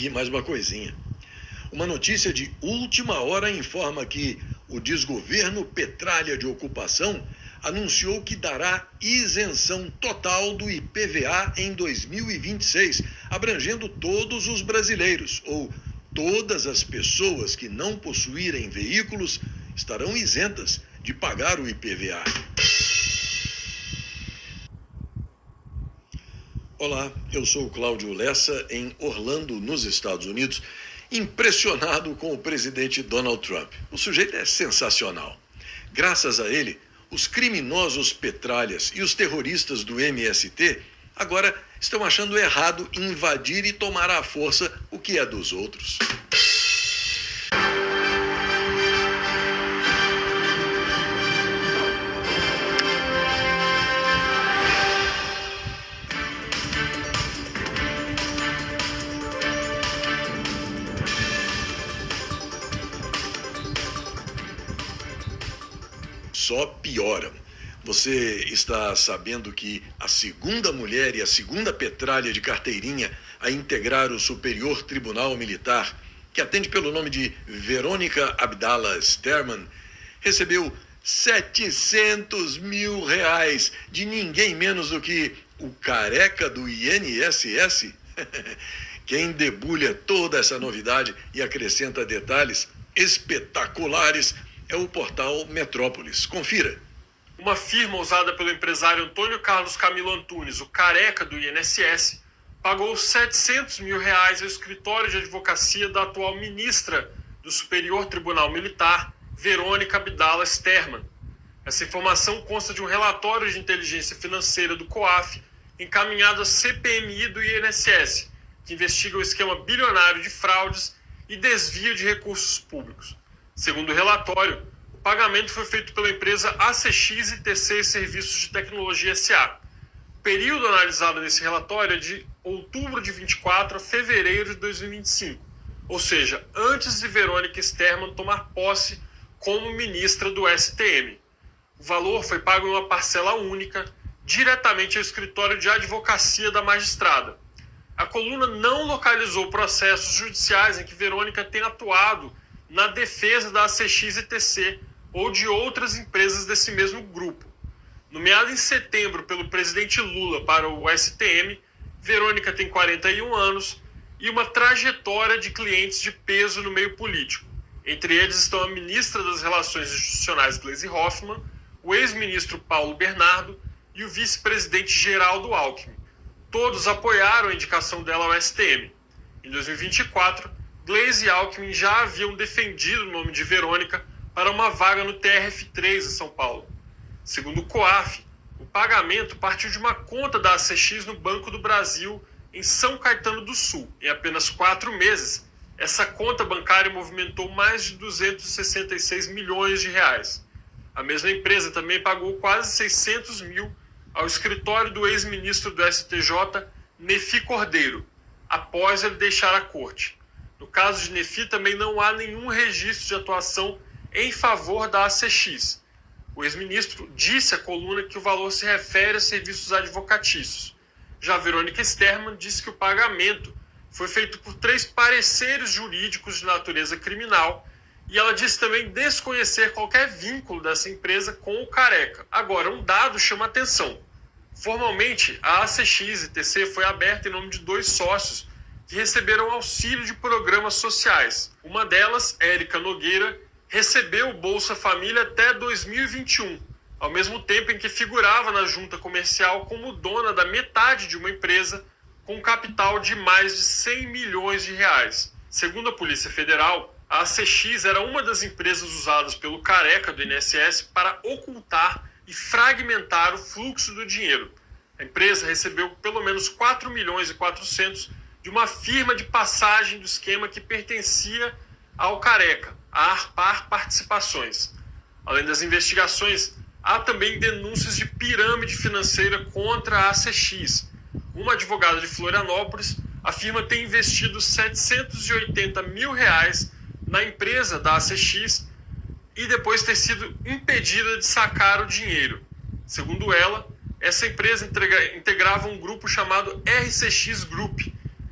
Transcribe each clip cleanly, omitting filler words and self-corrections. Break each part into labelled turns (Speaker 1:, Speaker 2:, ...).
Speaker 1: E mais uma coisinha. Uma notícia de última hora informa que o desgoverno Petralha de Ocupação anunciou que dará isenção total do IPVA em 2026, abrangendo todos os brasileiros, ou todas as pessoas que não possuírem veículos estarão isentas de pagar o IPVA. Olá, eu sou o Cláudio Lessa, em Orlando, nos Estados Unidos, impressionado com o presidente Donald Trump. O sujeito é sensacional. Graças a ele, os criminosos petralhas e os terroristas do MST agora estão achando errado invadir e tomar à força o que é dos outros. Só piora. Você está sabendo que a segunda mulher e a segunda petralha de carteirinha a integrar o Superior Tribunal Militar, que atende pelo nome de Verônica Abdallah Sterman, recebeu 700 mil reais de ninguém menos do que o careca do INSS? Quem debulha toda essa novidade e acrescenta detalhes espetaculares é o portal Metrópolis. Confira.
Speaker 2: Uma firma usada pelo empresário Antônio Carlos Camilo Antunes, o careca do INSS, pagou 700 mil reais ao escritório de advocacia da atual ministra do Superior Tribunal Militar, Verônica Abdallah Sterman. Essa informação consta de um relatório de inteligência financeira do COAF encaminhado à CPMI do INSS, que investiga o esquema bilionário de fraudes e desvio de recursos públicos. Segundo o relatório, o pagamento foi feito pela empresa ACX e TC Serviços de Tecnologia S.A. O período analisado nesse relatório é de outubro de 24 a fevereiro de 2025, ou seja, antes de Verônica Sterman tomar posse como ministra do STM. O valor foi pago em uma parcela única, diretamente ao escritório de advocacia da magistrada. A coluna não localizou processos judiciais em que Verônica tenha atuado na defesa da ACX e TC ou de outras empresas desse mesmo grupo. Nomeada em setembro pelo presidente Lula para o STM, Verônica tem 41 anos e uma trajetória de clientes de peso no meio político. Entre eles estão a ministra das Relações Institucionais, Gleisi Hoffmann, o ex-ministro Paulo Bernardo e o vice-presidente Geraldo Alckmin. Todos apoiaram a indicação dela ao STM. Em 2024, Gleisi e Alckmin já haviam defendido o nome de Verônica para uma vaga no TRF3 em São Paulo. Segundo o COAF, o pagamento partiu de uma conta da ACX no Banco do Brasil, em São Caetano do Sul. Em apenas 4 meses, essa conta bancária movimentou mais de 266 milhões de reais. A mesma empresa também pagou quase 600 mil ao escritório do ex-ministro do STJ, Nefi Cordeiro, após ele deixar a corte. No caso de Nefi, também não há nenhum registro de atuação em favor da ACX. O ex-ministro disse à coluna que o valor se refere a serviços advocatícios. Já Verônica Sterman disse que o pagamento foi feito por 3 pareceres jurídicos de natureza criminal e ela disse também desconhecer qualquer vínculo dessa empresa com o careca. Agora, um dado chama atenção. Formalmente, a ACX e TC foi aberta em nome de 2 sócios que receberam auxílio de programas sociais. Uma delas, Érica Nogueira, recebeu o Bolsa Família até 2021, ao mesmo tempo em que figurava na junta comercial como dona da metade de uma empresa com capital de mais de 100 milhões de reais. Segundo a Polícia Federal, a ACX era uma das empresas usadas pelo careca do INSS para ocultar e fragmentar o fluxo do dinheiro. A empresa recebeu pelo menos 4 milhões e 400 de uma firma de passagem do esquema que pertencia ao careca, a Arpar Participações. Além das investigações, há também denúncias de pirâmide financeira contra a ACX. Uma advogada de Florianópolis afirma ter investido 780 mil reais na empresa da ACX e depois ter sido impedida de sacar o dinheiro. Segundo ela, essa empresa integrava um grupo chamado RCX Group,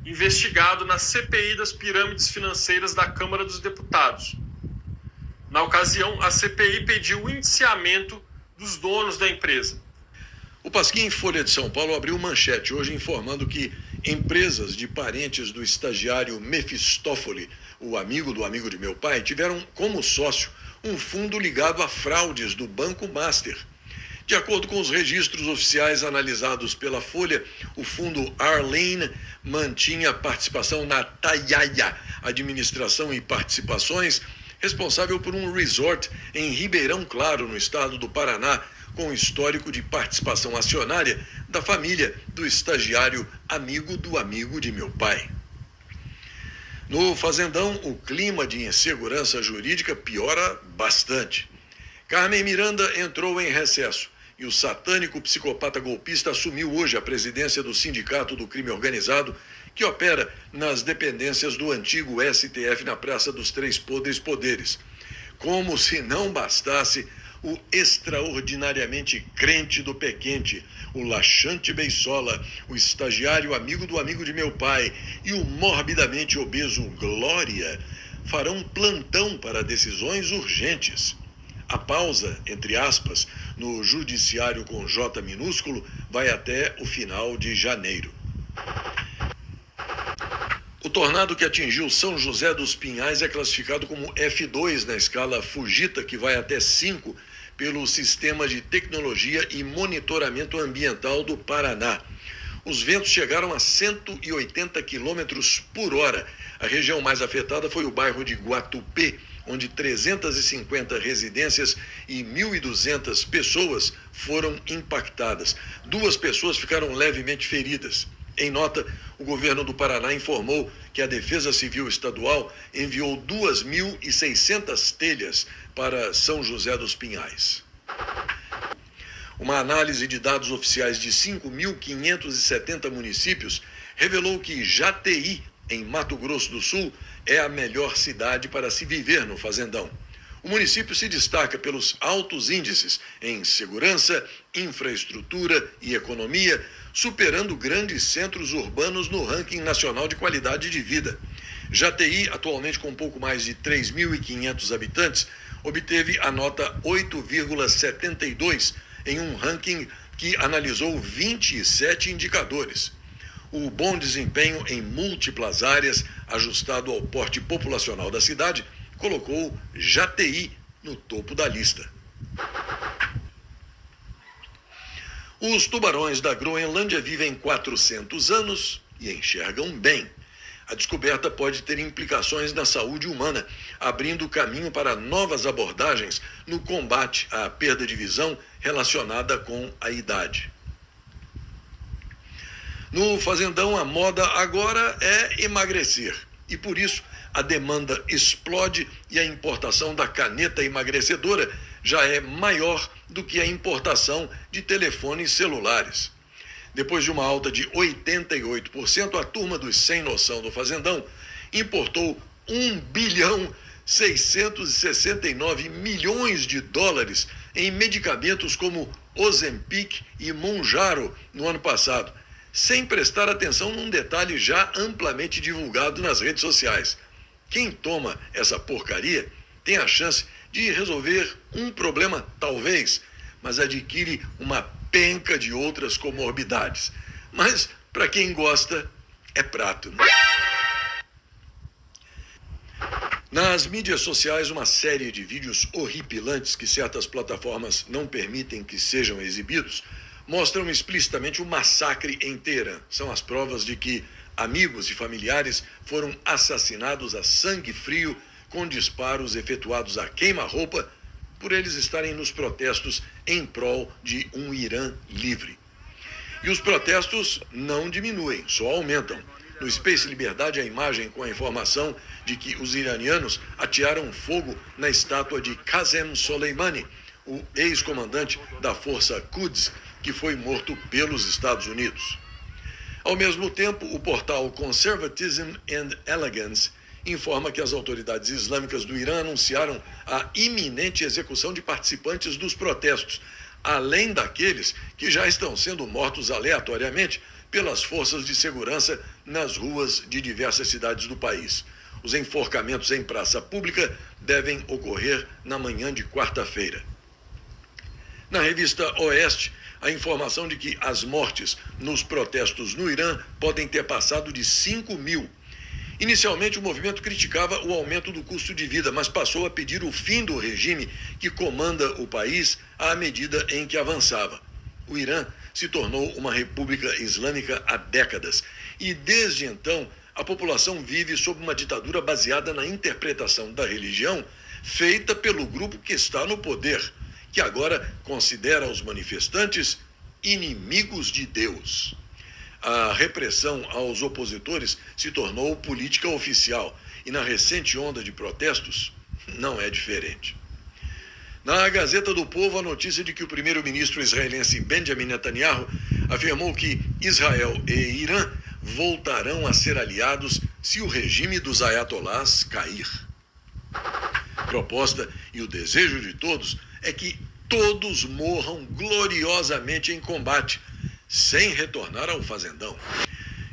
Speaker 2: investigado na CPI das pirâmides financeiras da Câmara dos Deputados. Na ocasião, a CPI pediu o indiciamento dos donos da empresa.
Speaker 1: O Pasquim Folha de São Paulo abriu manchete hoje informando que empresas de parentes do estagiário Mefistófoli, o amigo do amigo de meu pai, tiveram como sócio um fundo ligado a fraudes do Banco Master. De acordo com os registros oficiais analisados pela Folha, o fundo Arlene mantinha participação na Tayaya Administração e Participações, responsável por um resort em Ribeirão Claro, no estado do Paraná, com histórico de participação acionária da família do estagiário amigo do amigo de meu pai. No Fazendão, o clima de insegurança jurídica piora bastante. Carmen Miranda entrou em recesso e o satânico psicopata golpista assumiu hoje a presidência do Sindicato do Crime Organizado, que opera nas dependências do antigo STF na Praça dos Três Poderes. Como se não bastasse, o extraordinariamente crente do pé quente, o laxante Beisola, o estagiário amigo do amigo de meu pai e o morbidamente obeso Glória farão plantão para decisões urgentes. A pausa, entre aspas, no judiciário com J minúsculo vai até o final de janeiro. O tornado que atingiu São José dos Pinhais é classificado como F2 na escala Fujita, que vai até 5 pelo Sistema de Tecnologia e Monitoramento Ambiental do Paraná. Os ventos chegaram a 180 km por hora. A região mais afetada foi o bairro de Guatupê, onde 350 residências e 1.200 pessoas foram impactadas. 2 pessoas ficaram levemente feridas. Em nota, o governo do Paraná informou que a Defesa Civil Estadual enviou 2.600 telhas para São José dos Pinhais. Uma análise de dados oficiais de 5.570 municípios revelou que Jataí, em Mato Grosso do Sul, é a melhor cidade para se viver no Fazendão. O município se destaca pelos altos índices em segurança, infraestrutura e economia, superando grandes centros urbanos no ranking nacional de qualidade de vida. Jataí, atualmente com pouco mais de 3.500 habitantes, obteve a nota 8,72 em um ranking que analisou 27 indicadores. O bom desempenho em múltiplas áreas, ajustado ao porte populacional da cidade, colocou Jataí no topo da lista. Os tubarões da Groenlândia vivem 400 anos e enxergam bem. A descoberta pode ter implicações na saúde humana, abrindo caminho para novas abordagens no combate à perda de visão relacionada com a idade. No Fazendão, a moda agora é emagrecer e, por isso, a demanda explode e a importação da caneta emagrecedora já é maior do que a importação de telefones celulares. Depois de uma alta de 88%, a turma dos sem noção do Fazendão importou 1,669 bilhões de dólares em medicamentos como Ozempic e Mounjaro no ano passado, sem prestar atenção num detalhe já amplamente divulgado nas redes sociais. Quem toma essa porcaria tem a chance de resolver um problema, talvez, mas adquire uma penca de outras comorbidades. Mas, para quem gosta, é prato, né? Nas mídias sociais, uma série de vídeos horripilantes que certas plataformas não permitem que sejam exibidos mostram explicitamente o massacre em Teherã. São as provas de que amigos e familiares foram assassinados a sangue frio com disparos efetuados a queima-roupa por eles estarem nos protestos em prol de um Irã livre. E os protestos não diminuem, só aumentam. No Space Liberdade, a imagem com a informação de que os iranianos atearam fogo na estátua de Qasem Soleimani, o ex-comandante da Força Quds, que foi morto pelos Estados Unidos. Ao mesmo tempo, o portal Conservatism and Elegance informa que as autoridades islâmicas do Irã anunciaram a iminente execução de participantes dos protestos, além daqueles que já estão sendo mortos aleatoriamente pelas forças de segurança nas ruas de diversas cidades do país. Os enforcamentos em praça pública devem ocorrer na manhã de quarta-feira. Na revista Oeste, a informação de que as mortes nos protestos no Irã podem ter passado de 5.000. Inicialmente, o movimento criticava o aumento do custo de vida, mas passou a pedir o fim do regime que comanda o país à medida em que avançava. O Irã se tornou uma república islâmica há décadas e, desde então, a população vive sob uma ditadura baseada na interpretação da religião feita pelo grupo que está no poder, que agora considera os manifestantes inimigos de Deus. A repressão aos opositores se tornou política oficial e na recente onda de protestos não é diferente. Na Gazeta do Povo, a notícia de que o primeiro-ministro israelense Benjamin Netanyahu afirmou que Israel e Irã voltarão a ser aliados se o regime dos ayatolás cair. A proposta e o desejo de todos é que todos morram gloriosamente em combate, sem retornar ao fazendão.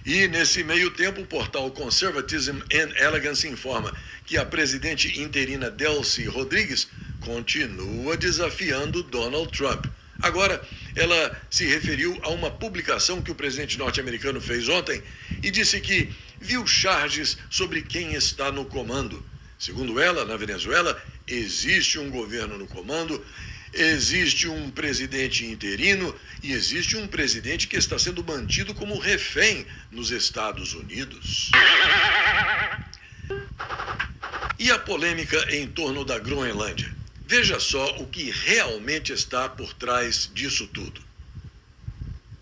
Speaker 1: E, nesse meio tempo, o portal Conservatism and Elegance informa que a presidente interina Delcy Rodrigues continua desafiando Donald Trump. Agora, ela se referiu a uma publicação que o presidente norte-americano fez ontem e disse que viu charges sobre quem está no comando. Segundo ela, na Venezuela, existe um governo no comando, existe um presidente interino e existe um presidente que está sendo mantido como refém nos Estados Unidos. E a polêmica em torno da Groenlândia? Veja só o que realmente está por trás disso tudo.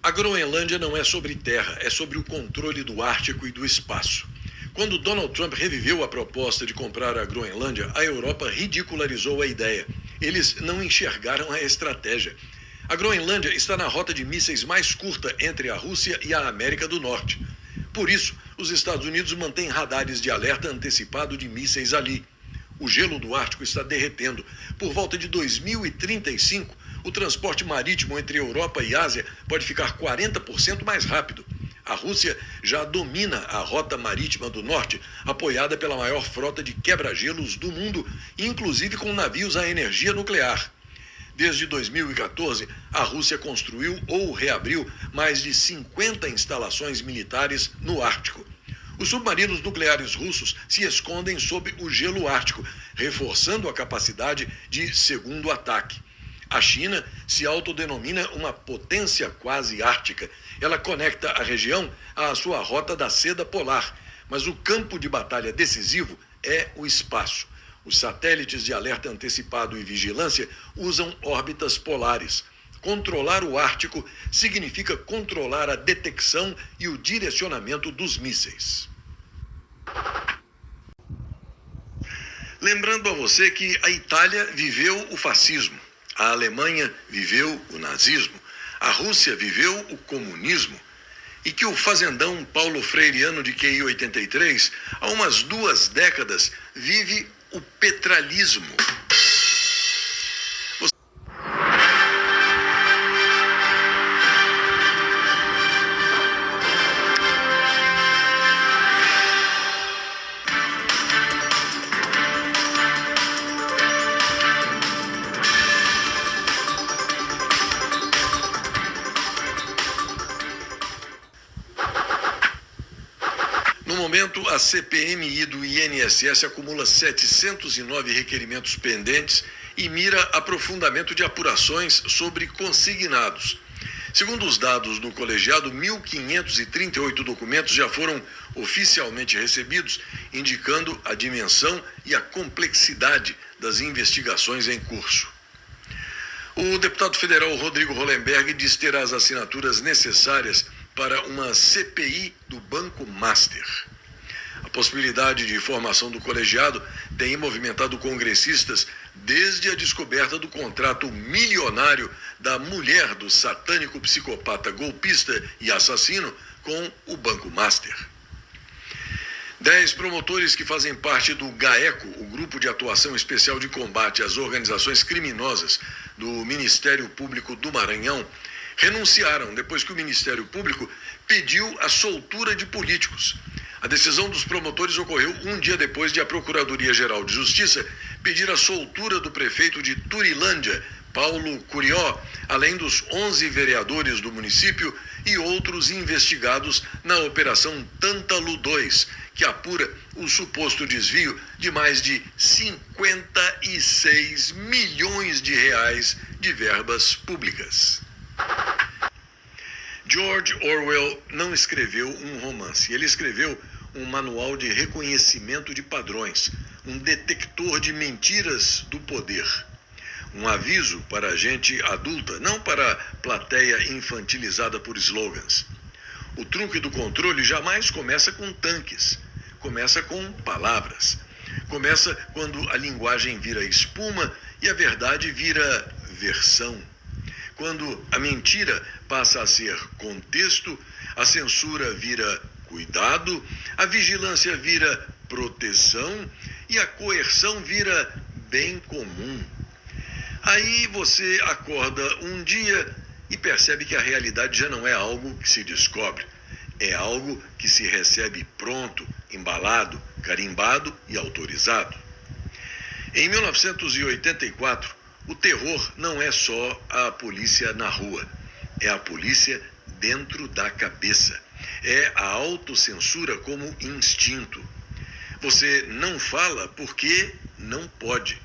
Speaker 1: A Groenlândia não é sobre terra, é sobre o controle do Ártico e do espaço. Quando Donald Trump reviveu a proposta de comprar a Groenlândia, a Europa ridicularizou a ideia. Eles não enxergaram a estratégia. A Groenlândia está na rota de mísseis mais curta entre a Rússia e a América do Norte. Por isso, os Estados Unidos mantêm radares de alerta antecipado de mísseis ali. O gelo do Ártico está derretendo. Por volta de 2035, o transporte marítimo entre Europa e Ásia pode ficar 40% mais rápido. A Rússia já domina a rota marítima do norte, apoiada pela maior frota de quebra-gelos do mundo, inclusive com navios a energia nuclear. Desde 2014, a Rússia construiu ou reabriu mais de 50 instalações militares no Ártico. Os submarinos nucleares russos se escondem sob o gelo ártico, reforçando a capacidade de segundo ataque. A China se autodenomina uma potência quase ártica. Ela conecta a região à sua rota da seda polar, mas o campo de batalha decisivo é o espaço. Os satélites de alerta antecipado e vigilância usam órbitas polares. Controlar o Ártico significa controlar a detecção e o direcionamento dos mísseis. Lembrando a você que a Itália viveu o fascismo, a Alemanha viveu o nazismo, a Rússia viveu o comunismo e que o fazendão Paulo Freireano de QI 83, há umas 2 décadas, vive o petralismo. No momento, a CPMI do INSS acumula 709 requerimentos pendentes e mira aprofundamento de apurações sobre consignados. Segundo os dados do colegiado, 1.538 documentos já foram oficialmente recebidos, indicando a dimensão e a complexidade das investigações em curso. O deputado federal Rodrigo Hollenberg diz ter as assinaturas necessárias para uma CPI do Banco Master. A possibilidade de formação do colegiado tem movimentado congressistas desde a descoberta do contrato milionário da mulher do satânico psicopata golpista e assassino com o Banco Master. 10 promotores que fazem parte do GAECO, o Grupo de Atuação Especial de Combate às Organizações Criminosas do Ministério Público do Maranhão, renunciaram depois que o Ministério Público pediu a soltura de políticos. A decisão dos promotores ocorreu um dia depois de a Procuradoria-Geral de Justiça pedir a soltura do prefeito de Turilândia, Paulo Curió, além dos 11 vereadores do município e outros investigados na Operação Tântalo 2, que apura o suposto desvio de mais de 56 milhões de reais de verbas públicas. George Orwell não escreveu um romance, ele escreveu um manual de reconhecimento de padrões, um detector de mentiras do poder. Um aviso para a gente adulta, não para a plateia infantilizada por slogans. O truque do controle jamais começa com tanques, começa com palavras. Começa quando a linguagem vira espuma e a verdade vira versão. Quando a mentira passa a ser contexto, a censura vira cuidado, a vigilância vira proteção e a coerção vira bem comum. Aí você acorda um dia e percebe que a realidade já não é algo que se descobre, é algo que se recebe pronto, embalado, carimbado e autorizado. Em 1984, o terror não é só a polícia na rua, é a polícia dentro da cabeça, é a autocensura como instinto. Você não fala porque não pode.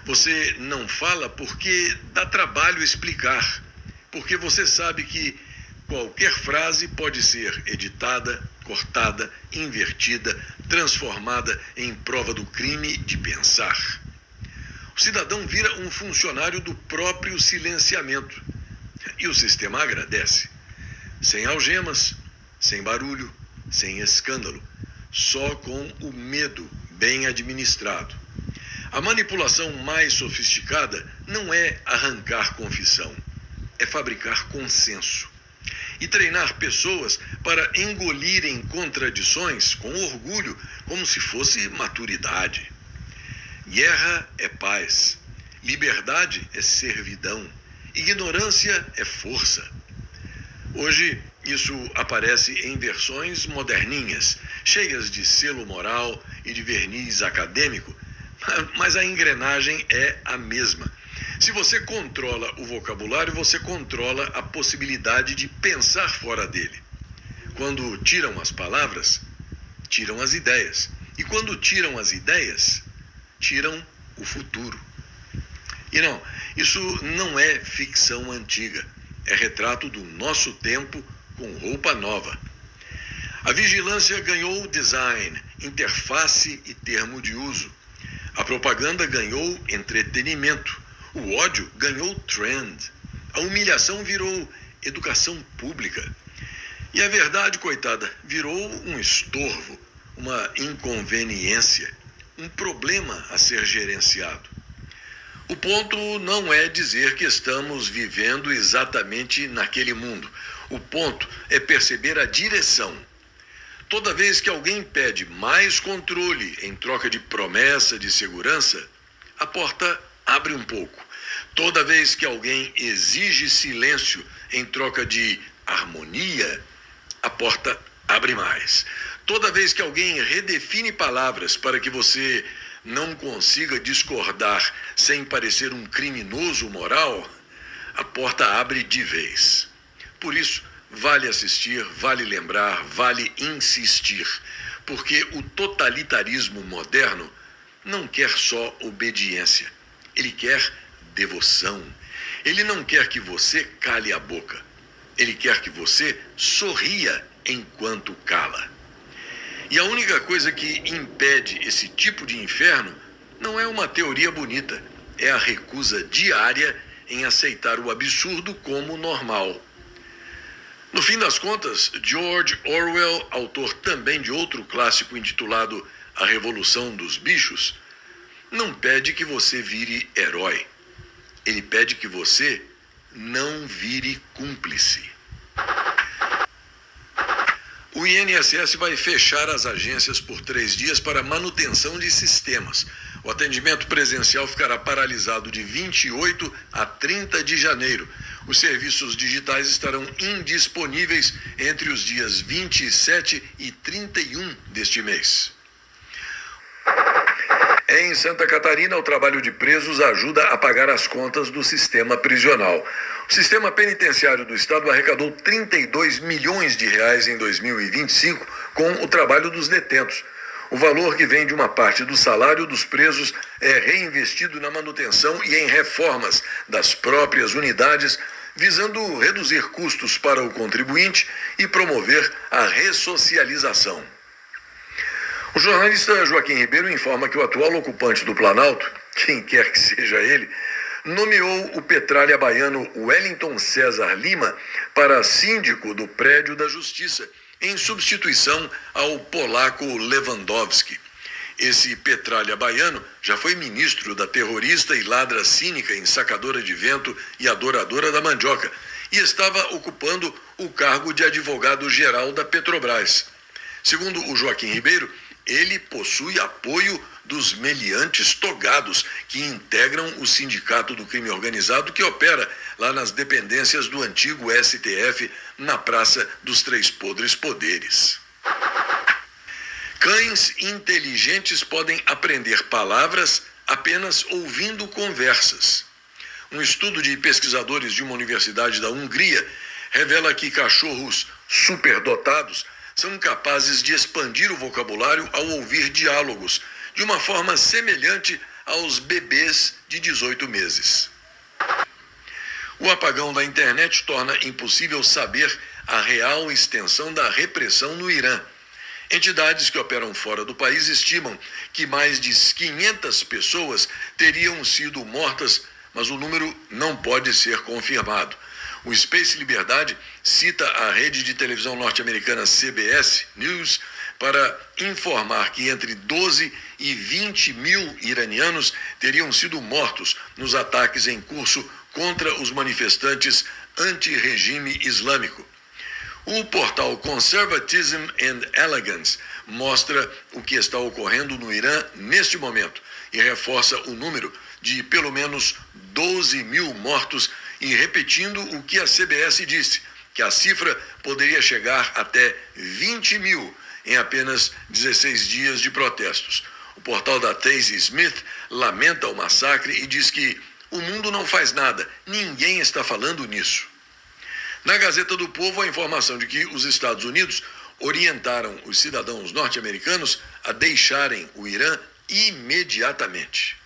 Speaker 1: Você não fala porque dá trabalho explicar, porque você sabe que qualquer frase pode ser editada, cortada, invertida, transformada em prova do crime de pensar. O cidadão vira um funcionário do próprio silenciamento e o sistema agradece. Sem algemas, sem barulho, sem escândalo, só com o medo bem administrado. A manipulação mais sofisticada não é arrancar confissão, é fabricar consenso e treinar pessoas para engolirem contradições com orgulho, como se fosse maturidade. Guerra é paz, liberdade é servidão, ignorância é força. Hoje, isso aparece em versões moderninhas, cheias de selo moral e de verniz acadêmico, mas a engrenagem é a mesma. Se você controla o vocabulário, você controla a possibilidade de pensar fora dele. Quando tiram as palavras, tiram as ideias. E quando tiram as ideias, tiram o futuro. E não, isso não é ficção antiga, é retrato do nosso tempo com roupa nova. A vigilância ganhou design, interface e termo de uso. A propaganda ganhou entretenimento. O ódio ganhou trend. A humilhação virou educação pública. E a verdade, coitada, virou um estorvo, uma inconveniência, um problema a ser gerenciado. O ponto não é dizer que estamos vivendo exatamente naquele mundo. O ponto é perceber a direção. Toda vez que alguém pede mais controle em troca de promessa de segurança, a porta abre um pouco. Toda vez que alguém exige silêncio em troca de harmonia, a porta abre mais. Toda vez que alguém redefine palavras para que você não consiga discordar sem parecer um criminoso moral, a porta abre de vez. Por isso, vale assistir, vale lembrar, vale insistir, porque o totalitarismo moderno não quer só obediência, ele quer devoção. Ele não quer que você cale a boca, ele quer que você sorria enquanto cala. E a única coisa que impede esse tipo de inferno não é uma teoria bonita, é a recusa diária em aceitar o absurdo como normal. No fim das contas, George Orwell, autor também de outro clássico intitulado A Revolução dos Bichos, não pede que você vire herói. Ele pede que você não vire cúmplice. O INSS vai fechar as agências por 3 dias para manutenção de sistemas. O atendimento presencial ficará paralisado de 28 a 30 de janeiro. Os serviços digitais estarão indisponíveis entre os dias 27 e 31 deste mês. Em Santa Catarina, o trabalho de presos ajuda a pagar as contas do sistema prisional. O sistema penitenciário do estado arrecadou 32 milhões de reais em 2025 com o trabalho dos detentos. O valor que vem de uma parte do salário dos presos é reinvestido na manutenção e em reformas das próprias unidades, visando reduzir custos para o contribuinte e promover a ressocialização. O jornalista Joaquim Ribeiro informa que o atual ocupante do Planalto, quem quer que seja ele, nomeou o petralha baiano Wellington César Lima para síndico do prédio da Justiça, em substituição ao polaco Lewandowski. Esse petralha baiano já foi ministro da terrorista e ladra cínica ensacadora de vento e adoradora da mandioca e estava ocupando o cargo de advogado-geral da Petrobras. Segundo o Joaquim Ribeiro, ele possui apoio dos meliantes togados que integram o Sindicato do Crime Organizado que opera lá nas dependências do antigo STF na Praça dos Três Podres Poderes. Cães inteligentes podem aprender palavras apenas ouvindo conversas. Um estudo de pesquisadores de uma universidade da Hungria revela que cachorros superdotados são capazes de expandir o vocabulário ao ouvir diálogos, de uma forma semelhante aos bebês de 18 meses. O apagão da internet torna impossível saber a real extensão da repressão no Irã. Entidades que operam fora do país estimam que mais de 500 pessoas teriam sido mortas, mas o número não pode ser confirmado. O Space Liberdade cita a rede de televisão norte-americana CBS News para informar que entre 12 e 20 mil iranianos teriam sido mortos nos ataques em curso contra os manifestantes anti-regime islâmico. O portal Conservatism and Elegance mostra o que está ocorrendo no Irã neste momento e reforça o número de pelo menos 12 mil mortos e repetindo o que a CBS disse, que a cifra poderia chegar até 20 mil em apenas 16 dias de protestos. O portal da Daisy Smith lamenta o massacre e diz que o mundo não faz nada, ninguém está falando nisso. Na Gazeta do Povo, a informação de que os Estados Unidos orientaram os cidadãos norte-americanos a deixarem o Irã imediatamente.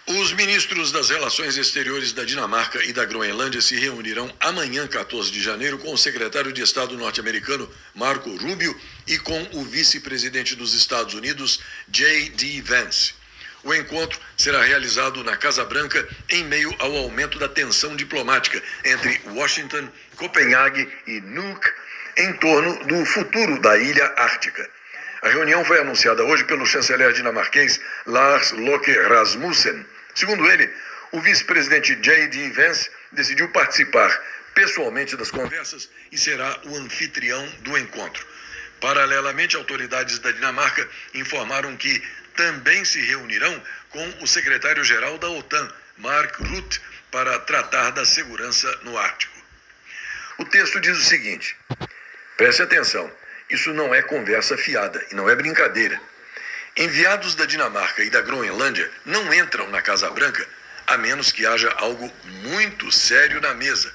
Speaker 1: Os ministros das Relações Exteriores da Dinamarca e da Groenlândia se reunirão amanhã, 14 de janeiro, com o secretário de Estado norte-americano Marco Rubio e com o vice-presidente dos Estados Unidos, J.D. Vance. O encontro será realizado na Casa Branca em meio ao aumento da tensão diplomática entre Washington, Copenhague e Nuuk em torno do futuro da ilha ártica. A reunião foi anunciada hoje pelo chanceler dinamarquês Lars Løkke Rasmussen. Segundo ele, o vice-presidente J.D. Vance decidiu participar pessoalmente das conversas e será o anfitrião do encontro. Paralelamente, autoridades da Dinamarca informaram que também se reunirão com o secretário-geral da OTAN, Mark Rutte, para tratar da segurança no Ártico. O texto diz o seguinte: preste atenção, isso não é conversa fiada e não é brincadeira. Enviados da Dinamarca e da Groenlândia não entram na Casa Branca a menos que haja algo muito sério na mesa.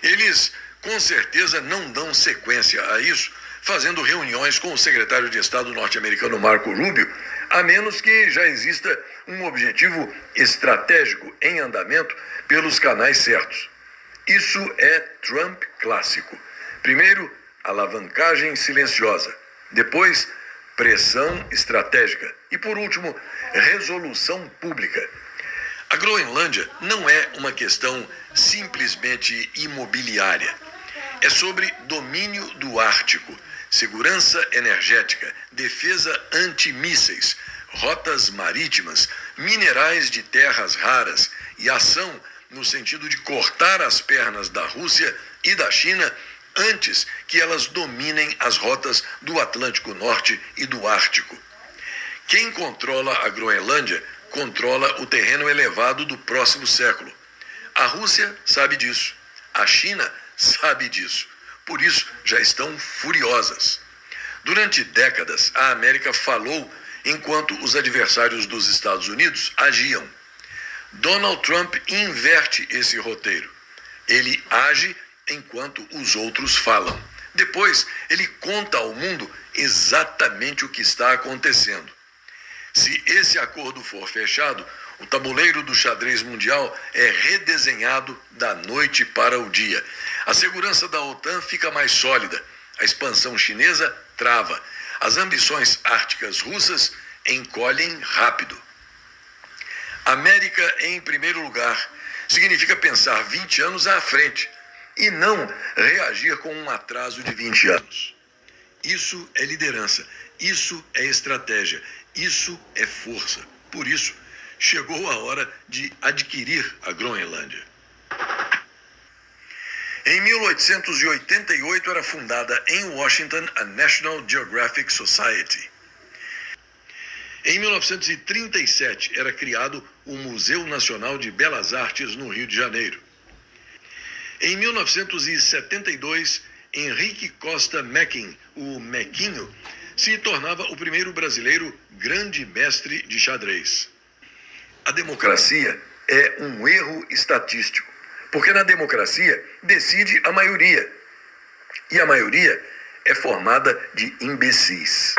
Speaker 1: Eles, com certeza, não dão sequência a isso, fazendo reuniões com o secretário de Estado norte-americano Marco Rubio, a menos que já exista um objetivo estratégico em andamento pelos canais certos. Isso é Trump clássico. Primeiro, alavancagem silenciosa. Depois, pressão estratégica. E, por último, resolução pública. A Groenlândia não é uma questão simplesmente imobiliária. É sobre domínio do Ártico, segurança energética, defesa antimísseis, rotas marítimas, minerais de terras raras e ação no sentido de cortar as pernas da Rússia e da China antes que elas dominem as rotas do Atlântico Norte e do Ártico. Quem controla a Groenlândia controla o terreno elevado do próximo século. A Rússia sabe disso. A China sabe disso. Por isso, já estão furiosas. Durante décadas, a América falou enquanto os adversários dos Estados Unidos agiam. Donald Trump inverte esse roteiro. Ele age enquanto os outros falam. Depois, ele conta ao mundo exatamente o que está acontecendo. Se esse acordo for fechado, o tabuleiro do xadrez mundial é redesenhado da noite para o dia. A segurança da OTAN fica mais sólida. A expansão chinesa trava. As ambições árticas russas encolhem rápido. América em primeiro lugar significa pensar 20 anos à frente e não reagir com um atraso de 20 anos. Isso é liderança, isso é estratégia, isso é força. Por isso, chegou a hora de adquirir a Groenlândia. Em 1888 era fundada em Washington a National Geographic Society. Em 1937 era criado o Museu Nacional de Belas Artes no Rio de Janeiro. Em 1972, Henrique Costa Mequin, o Mequinho, se tornava o primeiro brasileiro grande mestre de xadrez. A democracia é um erro estatístico, porque na democracia decide a maioria, e a maioria é formada de imbecis.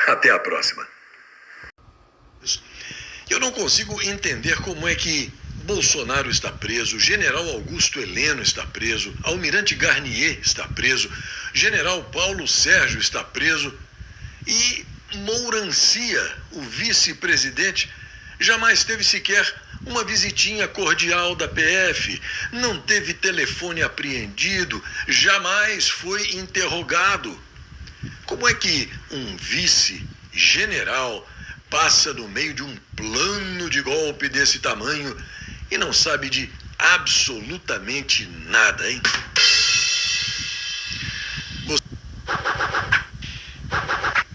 Speaker 1: Até a próxima. Eu não consigo entender como é que Bolsonaro está preso, General Augusto Heleno está preso, Almirante Garnier está preso, General Paulo Sérgio está preso e Mourancia, o vice-presidente, jamais teve sequer uma visitinha cordial da PF, não teve telefone apreendido, jamais foi interrogado. Como é que um vice-general passa no meio de um plano de golpe desse tamanho e não sabe de absolutamente nada, hein?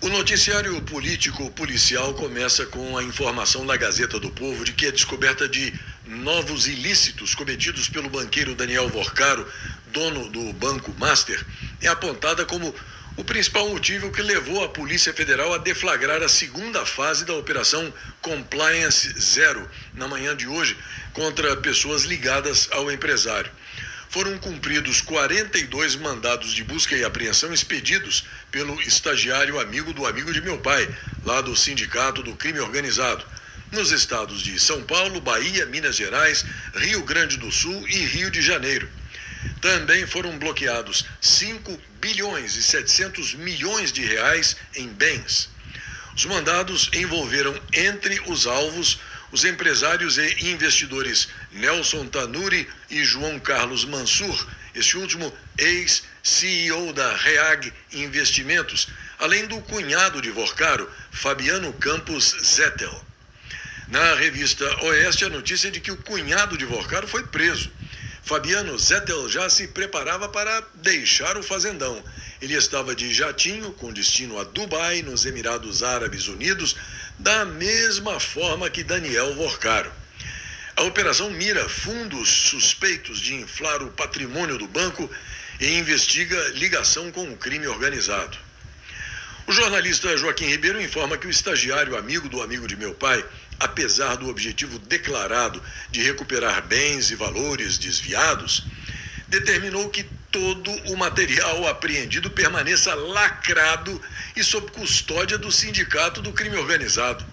Speaker 1: O noticiário político-policial começa com a informação na Gazeta do Povo de que a descoberta de novos ilícitos cometidos pelo banqueiro Daniel Vorcaro, dono do Banco Master, é apontada como o principal motivo que levou a Polícia Federal a deflagrar a segunda fase da Operação Compliance Zero, na manhã de hoje, contra pessoas ligadas ao empresário. Foram cumpridos 42 mandados de busca e apreensão expedidos pelo estagiário amigo do amigo de meu pai, lá do Sindicato do Crime Organizado, nos estados de São Paulo, Bahia, Minas Gerais, Rio Grande do Sul e Rio de Janeiro. Também foram bloqueados 5 bilhões e 700 milhões de reais em bens. Os mandados envolveram, entre os alvos, os empresários e investidores Nelson Tanuri e João Carlos Mansur, este último ex-CEO da REAG Investimentos, além do cunhado de Vorcaro, Fabiano Campos Zettel. Na revista Oeste, a notícia de que o cunhado de Vorcaro foi preso. Fabiano Zettel já se preparava para deixar o fazendão. Ele estava de jatinho com destino a Dubai, nos Emirados Árabes Unidos, da mesma forma que Daniel Vorcaro. A operação mira fundos suspeitos de inflar o patrimônio do banco e investiga ligação com o crime organizado. O jornalista Joaquim Ribeiro informa que o estagiário amigo do amigo de meu pai, apesar do objetivo declarado de recuperar bens e valores desviados, determinou que todo o material apreendido permaneça lacrado e sob custódia do Sindicato do Crime Organizado.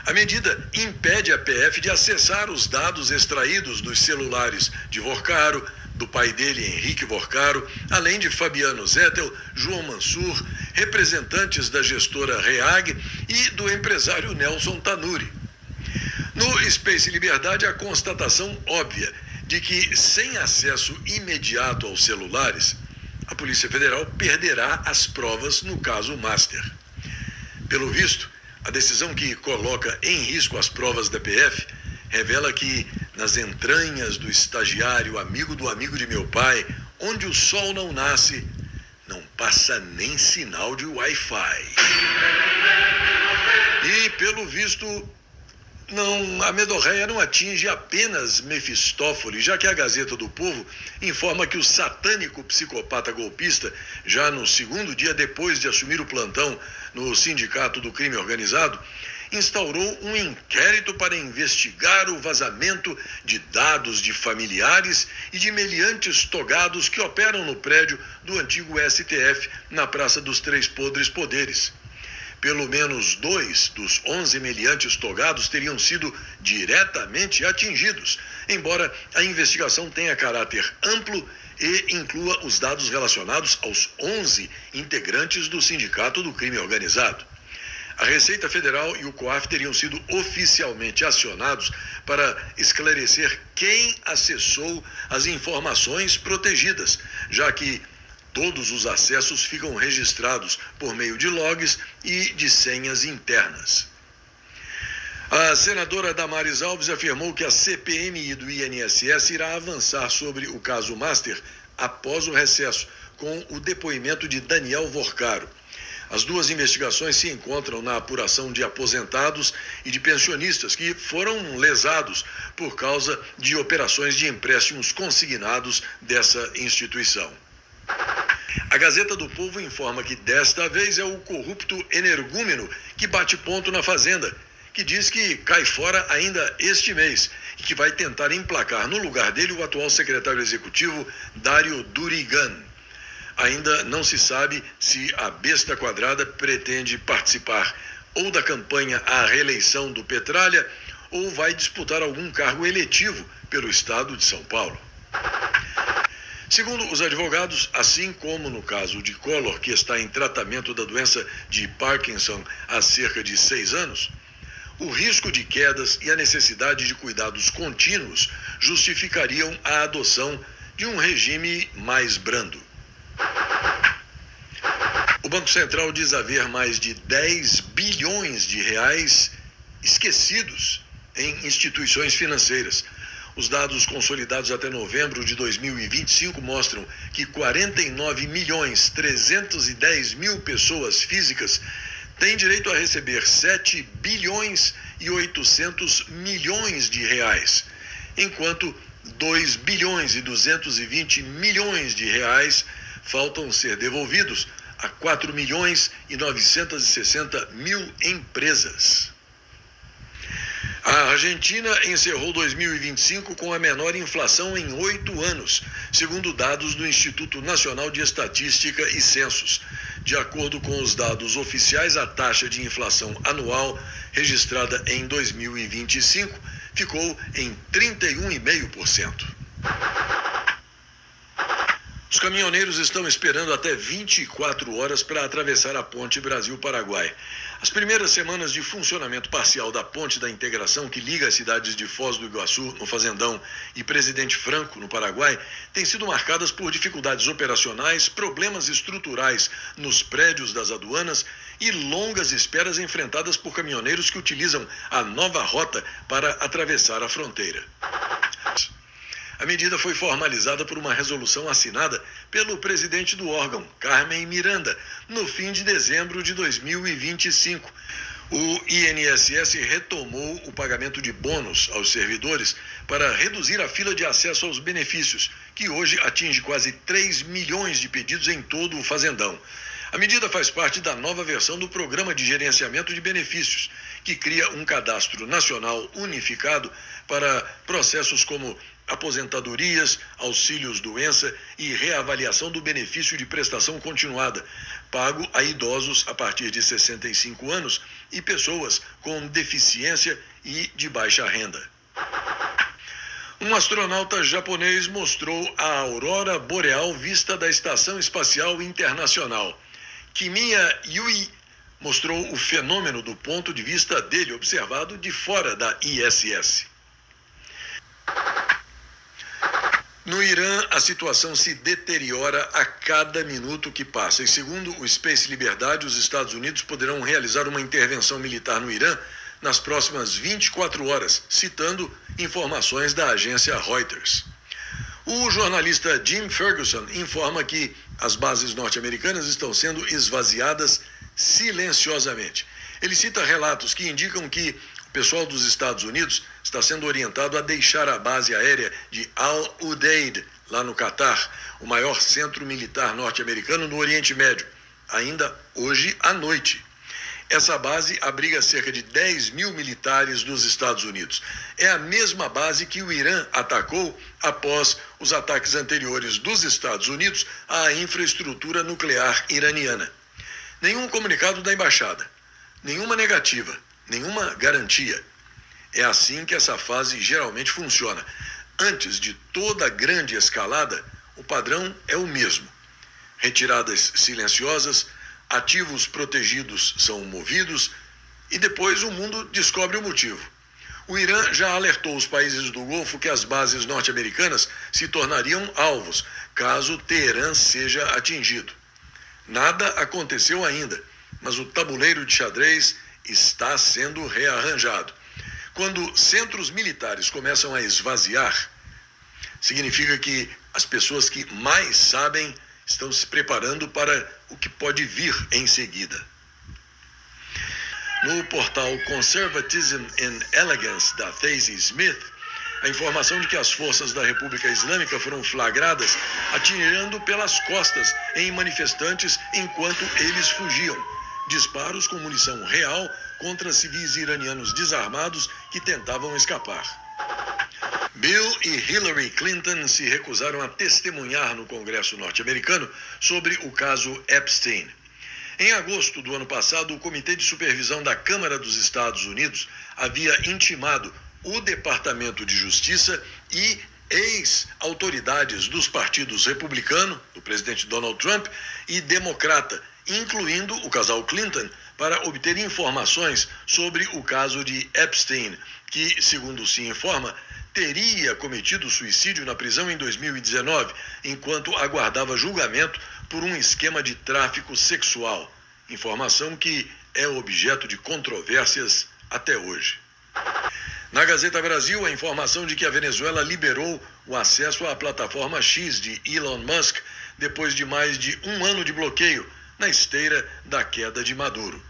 Speaker 1: A medida impede a PF de acessar os dados extraídos dos celulares de Vorcaro, do pai dele, Henrique Vorcaro, além de Fabiano Zettel, João Mansur, representantes da gestora REAG e do empresário Nelson Tanuri. No Space Liberdade, a constatação óbvia de que, sem acesso imediato aos celulares, a Polícia Federal perderá as provas no caso Master. Pelo visto, a decisão que coloca em risco as provas da PF revela que, nas entranhas do estagiário amigo do amigo de meu pai, onde o sol não nasce, não passa nem sinal de Wi-Fi. E, pelo visto, a medorreia não atinge apenas Mefistófeles, já que a Gazeta do Povo informa que o satânico psicopata golpista, já no segundo dia depois de assumir o plantão no Sindicato do Crime Organizado, instaurou um inquérito para investigar o vazamento de dados de familiares e de meliantes togados que operam no prédio do antigo STF, na Praça dos Três Podres Poderes. Pelo menos 2 dos 11 meliantes togados teriam sido diretamente atingidos, embora a investigação tenha caráter amplo e inclua os dados relacionados aos 11 integrantes do Sindicato do Crime Organizado. A Receita Federal e o COAF teriam sido oficialmente acionados para esclarecer quem acessou as informações protegidas, já que todos os acessos ficam registrados por meio de logs e de senhas internas. A senadora Damares Alves afirmou que a CPMI do INSS irá avançar sobre o caso Master após o recesso, com o depoimento de Daniel Vorcaro. As duas investigações se encontram na apuração de aposentados e de pensionistas que foram lesados por causa de operações de empréstimos consignados dessa instituição. A Gazeta do Povo informa que desta vez é o corrupto energúmeno que bate ponto na Fazenda, que diz que cai fora ainda este mês e que vai tentar emplacar no lugar dele o atual secretário executivo Dário Durigan. Ainda não se sabe se a besta quadrada pretende participar ou da campanha à reeleição do Petralha ou vai disputar algum cargo eletivo pelo estado de São Paulo. Segundo os advogados, assim como no caso de Collor, que está em tratamento da doença de Parkinson há cerca de 6 anos, o risco de quedas e a necessidade de cuidados contínuos justificariam a adoção de um regime mais brando. O Banco Central diz haver mais de 10 bilhões de reais esquecidos em instituições financeiras. Os dados consolidados até novembro de 2025 mostram que 49.310.000 pessoas físicas têm direito a receber 7 bilhões e 800 milhões de reais, enquanto 2 bilhões e 220 milhões de reais faltam ser devolvidos a 4 milhões e 960 mil empresas. A Argentina encerrou 2025 com a menor inflação em 8 anos, segundo dados do Instituto Nacional de Estatística e Censos. De acordo com os dados oficiais, a taxa de inflação anual registrada em 2025 ficou em 31,5%. Os caminhoneiros estão esperando até 24 horas para atravessar a ponte Brasil-Paraguai. As primeiras semanas de funcionamento parcial da ponte da integração que liga as cidades de Foz do Iguaçu, no Fazendão, e Presidente Franco, no Paraguai, têm sido marcadas por dificuldades operacionais, problemas estruturais nos prédios das aduanas e longas esperas enfrentadas por caminhoneiros que utilizam a nova rota para atravessar a fronteira. A medida foi formalizada por uma resolução assinada pelo presidente do órgão, Carmen Miranda, no fim de dezembro de 2025. O INSS retomou o pagamento de bônus aos servidores para reduzir a fila de acesso aos benefícios, que hoje atinge quase 3 milhões de pedidos em todo o Fazendão. A medida faz parte da nova versão do Programa de Gerenciamento de Benefícios, que cria um cadastro nacional unificado para processos como aposentadorias, auxílios-doença e reavaliação do benefício de prestação continuada, pago a idosos a partir de 65 anos e pessoas com deficiência e de baixa renda. Um astronauta japonês mostrou a aurora boreal vista da Estação Espacial Internacional. Kimiya Yui mostrou o fenômeno do ponto de vista dele observado de fora da ISS. No Irã, a situação se deteriora a cada minuto que passa. E segundo o Space Liberdade, os Estados Unidos poderão realizar uma intervenção militar no Irã nas próximas 24 horas, citando informações da agência Reuters. O jornalista Jim Ferguson informa que as bases norte-americanas estão sendo esvaziadas silenciosamente. Ele cita relatos que indicam que o pessoal dos Estados Unidos está sendo orientado a deixar a base aérea de Al-Udeid, lá no Catar, o maior centro militar norte-americano no Oriente Médio, ainda hoje à noite. Essa base abriga cerca de 10 mil militares dos Estados Unidos. É a mesma base que o Irã atacou após os ataques anteriores dos Estados Unidos à infraestrutura nuclear iraniana. Nenhum comunicado da embaixada, nenhuma negativa, nenhuma garantia. É assim que essa fase geralmente funciona. Antes de toda grande escalada, o padrão é o mesmo. Retiradas silenciosas, ativos protegidos são movidos e depois o mundo descobre o motivo. O Irã já alertou os países do Golfo que as bases norte-americanas se tornariam alvos caso Teherã seja atingido. Nada aconteceu ainda, mas o tabuleiro de xadrez está sendo rearranjado. Quando centros militares começam a esvaziar, significa que as pessoas que mais sabem estão se preparando para o que pode vir em seguida. No portal Conservatism and Elegance, da Daisy Smith, a informação de que as forças da República Islâmica foram flagradas atirando pelas costas em manifestantes enquanto eles fugiam. Disparos com munição real contra civis iranianos desarmados que tentavam escapar. Bill e Hillary Clinton se recusaram a testemunhar no Congresso norte-americano sobre o caso Epstein. Em agosto do ano passado, o Comitê de Supervisão da Câmara dos Estados Unidos havia intimado o Departamento de Justiça e ex-autoridades dos partidos republicano, do presidente Donald Trump, e democrata, incluindo o casal Clinton, para obter informações sobre o caso de Epstein, que, segundo se informa, teria cometido suicídio na prisão em 2019, enquanto aguardava julgamento por um esquema de tráfico sexual. Informação que é objeto de controvérsias até hoje. Na Gazeta Brasil, a informação de que a Venezuela liberou o acesso à plataforma X de Elon Musk depois de mais de um ano de bloqueio, na esteira da queda de Maduro.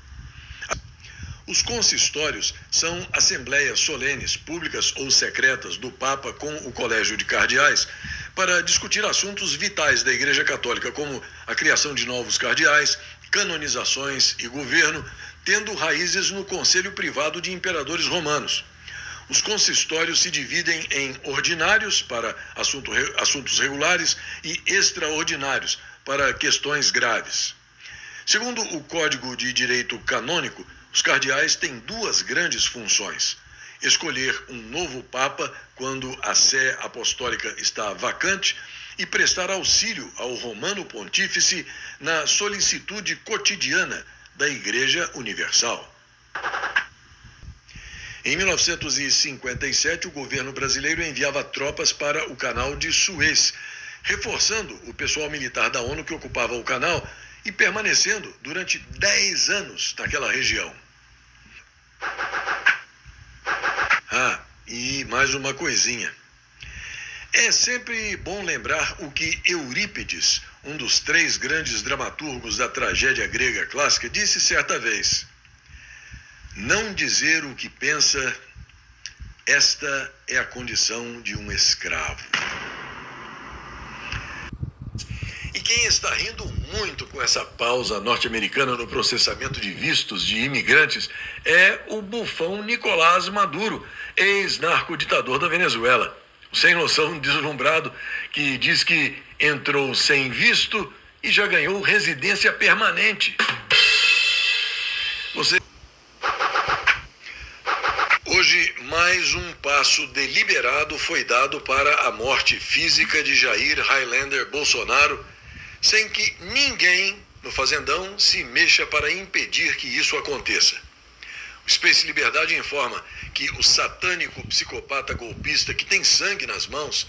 Speaker 1: Os consistórios são assembleias solenes, públicas ou secretas do Papa com o Colégio de Cardeais para discutir assuntos vitais da Igreja Católica, como a criação de novos cardeais, canonizações e governo, tendo raízes no conselho privado de imperadores romanos. Os consistórios se dividem em ordinários para assuntos regulares e extraordinários para questões graves. Segundo o Código de Direito Canônico, os cardeais têm duas grandes funções: escolher um novo Papa quando a sé apostólica está vacante e prestar auxílio ao Romano Pontífice na solicitude cotidiana da Igreja Universal. Em 1957, o governo brasileiro enviava tropas para o Canal de Suez, reforçando o pessoal militar da ONU que ocupava o canal e permanecendo durante 10 anos naquela região. E mais uma coisinha. É sempre bom lembrar o que Eurípides, um dos 3 grandes dramaturgos da tragédia grega clássica, disse certa vez: não dizer o que pensa, esta é a condição de um escravo. E quem está rindo muito com essa pausa norte-americana no processamento de vistos de imigrantes é o bufão Nicolás Maduro, ex-narco-ditador da Venezuela. O sem-noção deslumbrado que diz que entrou sem visto e já ganhou residência permanente. Hoje, mais um passo deliberado foi dado para a morte física de Jair Highlander Bolsonaro, sem que ninguém no Fazendão se mexa para impedir que isso aconteça. O Space Liberdade informa que o satânico psicopata golpista que tem sangue nas mãos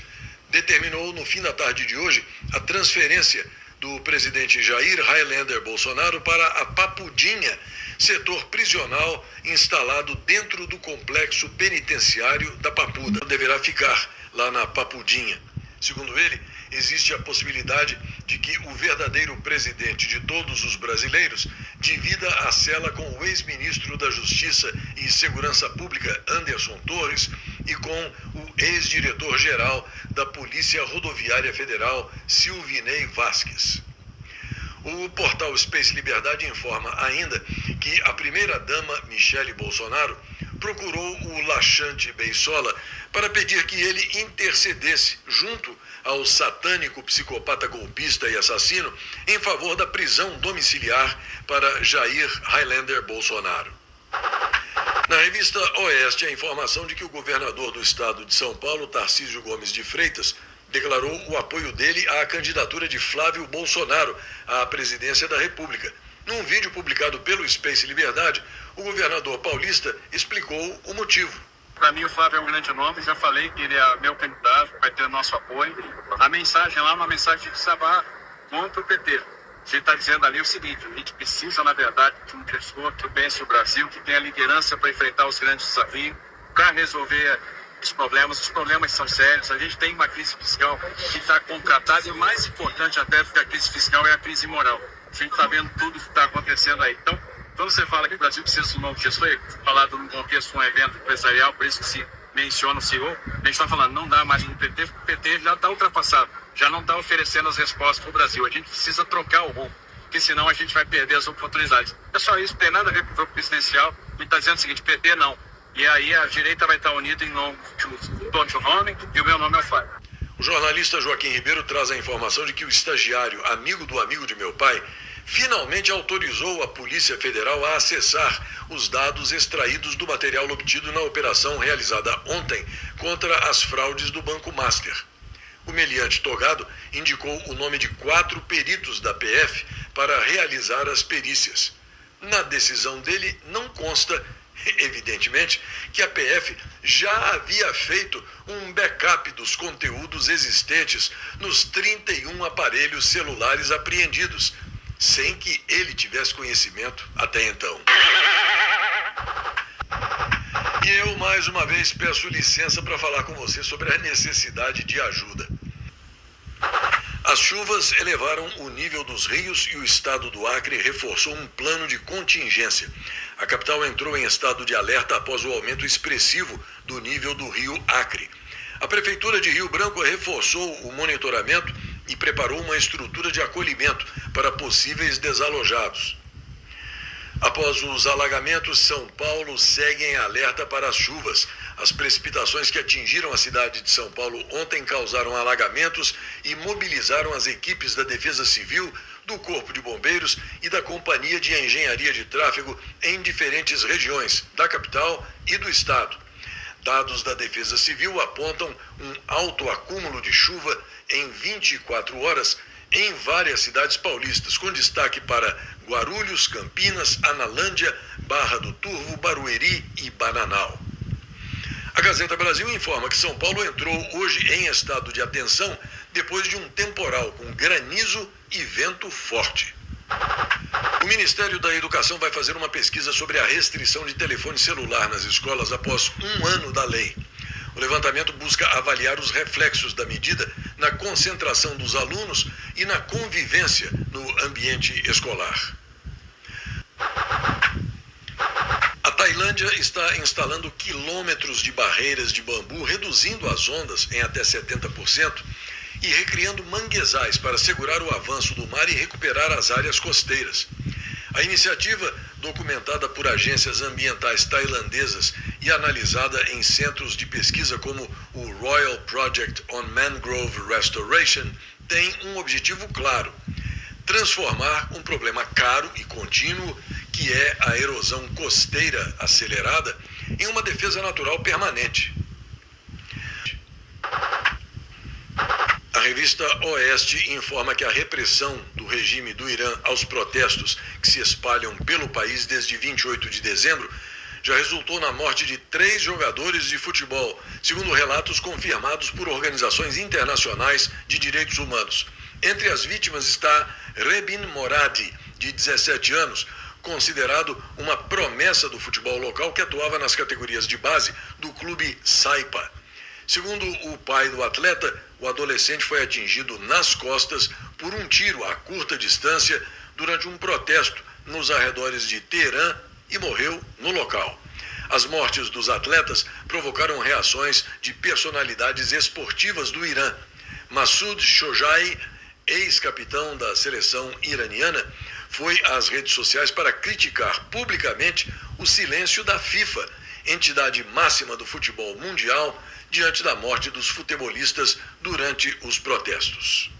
Speaker 1: determinou no fim da tarde de hoje a transferência do presidente Jair Highlander Bolsonaro para a Papudinha, setor prisional instalado dentro do complexo penitenciário da Papuda. Deverá ficar lá na Papudinha. Segundo ele, existe a possibilidade de que o verdadeiro presidente de todos os brasileiros divida a cela com o ex-ministro da Justiça e Segurança Pública, Anderson Torres, e com o ex-diretor-geral da Polícia Rodoviária Federal, Silvinei Vasquez. O portal Space Liberdade informa ainda que a primeira-dama, Michele Bolsonaro, procurou o laxante Beissola para pedir que ele intercedesse junto ao satânico psicopata golpista e assassino em favor da prisão domiciliar para Jair Highlander Bolsonaro. Na revista Oeste, a informação de que o governador do estado de São Paulo, Tarcísio Gomes de Freitas, declarou o apoio dele à candidatura de Flávio Bolsonaro à presidência da República. Num vídeo publicado pelo Space Liberdade, o governador paulista explicou o motivo.
Speaker 3: Para mim, o Flávio é um grande nome, já falei que ele é meu candidato, vai ter nosso apoio. A mensagem lá é uma mensagem de Sabá contra o PT. A gente está dizendo ali o seguinte: a gente precisa, na verdade, de uma pessoa que pense o Brasil, que tenha liderança para enfrentar os grandes desafios, para resolver os problemas são sérios. A gente tem uma crise fiscal que está contratada e, mais importante até do que a crise fiscal, é a crise moral. A gente está vendo tudo que está acontecendo aí. Então, quando você fala que o Brasil precisa de um novo gestor, falado num contexto de um evento empresarial, por isso que se menciona o CEO, a gente está falando, não dá mais no PT, porque o PT já está ultrapassado, já não está oferecendo as respostas para o Brasil. A gente precisa trocar o rumo, porque senão a gente vai perder as oportunidades. É só isso, não tem nada a ver com o grupo presidencial. A gente está dizendo o seguinte: PT não. E aí a direita vai estar unida em nome do nome, e o meu nome é o Flávio.
Speaker 1: O jornalista Joaquim Ribeiro traz a informação de que o estagiário, amigo do amigo de meu pai, finalmente autorizou a Polícia Federal a acessar os dados extraídos do material obtido na operação realizada ontem contra as fraudes do Banco Master. O meliante togado indicou o nome de 4 peritos da PF para realizar as perícias. Na decisão dele não consta, evidentemente, que a PF já havia feito um backup dos conteúdos existentes nos 31 aparelhos celulares apreendidos, sem que ele tivesse conhecimento até então. E eu, mais uma vez, peço licença para falar com você sobre a necessidade de ajuda. As chuvas elevaram o nível dos rios e o estado do Acre reforçou um plano de contingência. A capital entrou em estado de alerta após o aumento expressivo do nível do rio Acre. A Prefeitura de Rio Branco reforçou o monitoramento e preparou uma estrutura de acolhimento para possíveis desalojados. Após os alagamentos, São Paulo segue em alerta para as chuvas. As precipitações que atingiram a cidade de São Paulo ontem causaram alagamentos e mobilizaram as equipes da Defesa Civil, do Corpo de Bombeiros e da Companhia de Engenharia de Tráfego em diferentes regiões da capital e do estado. Dados da Defesa Civil apontam um alto acúmulo de chuva em 24 horas em várias cidades paulistas, com destaque para Guarulhos, Campinas, Analândia, Barra do Turvo, Barueri e Bananal. A Gazeta Brasil informa que São Paulo entrou hoje em estado de atenção depois de um temporal com granizo e vento forte. O Ministério da Educação vai fazer uma pesquisa sobre a restrição de telefone celular nas escolas após um ano da lei. O levantamento busca avaliar os reflexos da medida na concentração dos alunos e na convivência no ambiente escolar. A Tailândia está instalando quilômetros de barreiras de bambu, reduzindo as ondas em até 70% e recriando manguezais para segurar o avanço do mar e recuperar as áreas costeiras. A iniciativa, documentada por agências ambientais tailandesas e analisada em centros de pesquisa como o Royal Project on Mangrove Restoration, tem um objetivo claro: transformar um problema caro e contínuo, que é a erosão costeira acelerada, em uma defesa natural permanente. A revista Oeste informa que a repressão do regime do Irã aos protestos que se espalham pelo país desde 28 de dezembro já resultou na morte de 3 jogadores de futebol, segundo relatos confirmados por organizações internacionais de direitos humanos. Entre as vítimas está Rebin Moradi, de 17 anos, considerado uma promessa do futebol local que atuava nas categorias de base do clube Saipa. Segundo o pai do atleta, o adolescente foi atingido nas costas por um tiro a curta distância durante um protesto nos arredores de Teherã e morreu no local. As mortes dos atletas provocaram reações de personalidades esportivas do Irã. Massoud Shojai, ex-capitão da seleção iraniana, foi às redes sociais para criticar publicamente o silêncio da FIFA, entidade máxima do futebol mundial, diante da morte dos futebolistas durante os protestos.